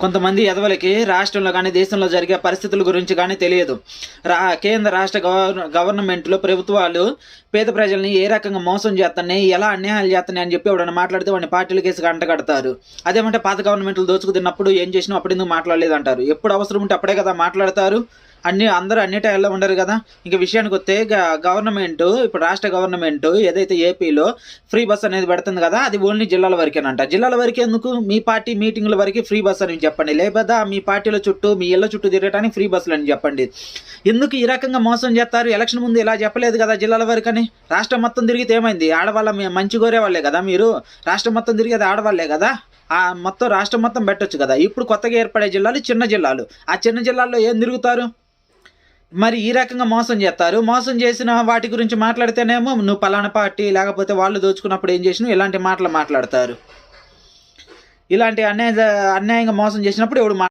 కొంతమంది ఎదవలకి రాష్ట్రంలో కానీ దేశంలో జరిగే పరిస్థితుల గురించి కానీ తెలియదు. కేంద్ర రాష్ట్ర గవర్నమెంట్లో ప్రభుత్వాలు పేద ప్రజల్ని ఏ రకంగా మోసం చేస్తున్నాయి, ఎలా అన్యాయాలు చేస్తున్నాయి అని చెప్పి ఎవడన్నా మాట్లాడితే వాడిని పార్టీల కేసుగా అంటగడతారు. అదేమంటే పాత గవర్నమెంట్లు దోచుకు తిన్నప్పుడు ఏం చేసినా అప్పుడు ఎందుకు మాట్లాడలేదు అంటారు. ఎప్పుడు అవసరం ఉంటే అప్పుడే కదా మాట్లాడతారు. అందరూ అన్ని టైంలో ఉండరు కదా. ఇంకా విషయానికి వస్తే గవర్నమెంట్ ఇప్పుడు రాష్ట్ర గవర్నమెంట్ ఏదైతే ఏపీలో ఫ్రీ బస్ అనేది పెడుతుంది కదా, అది ఓన్లీ జిల్లాల వరకేనంట. జిల్లాల వరకే ఎందుకు? మీ పార్టీ మీటింగ్ల వరకు ఫ్రీ బస్ అని చెప్పండి, లేకపోతే మీ పార్టీల చుట్టూ మీ ఇళ్ళ చుట్టూ తిరగడానికి ఫ్రీ బస్సులు అని చెప్పండి. ఎందుకు ఈ రకంగా మోసం చేస్తారు? ఎలక్షన్ ముందు ఇలా చెప్పలేదు కదా జిల్లాల వరకు అని. రాష్ట్రం మొత్తం తిరిగితే ఏమైంది? ఆడవాళ్ళ మంచి కోరే వాళ్ళే కదా మీరు. రాష్ట్రం మొత్తం తిరిగేది ఆడవాళ్లే కదా. మొత్తం రాష్ట్రం మొత్తం పెట్టొచ్చు కదా. ఇప్పుడు కొత్తగా ఏర్పడే జిల్లాలు చిన్న జిల్లాలు. ఆ చిన్న జిల్లాల్లో ఏం తిరుగుతారు? మరి ఈ రకంగా మోసం చేస్తారు. మోసం చేసిన వాటి గురించి మాట్లాడితేనేమో నువ్వు పలానా పార్టీ, లేకపోతే వాళ్ళు దోచుకున్నప్పుడు ఏం చేసినావు, ఇలాంటి మాటలు మాట్లాడతారు. ఇలాంటి అన్యాయంగా మోసం చేసినప్పుడు ఎవడు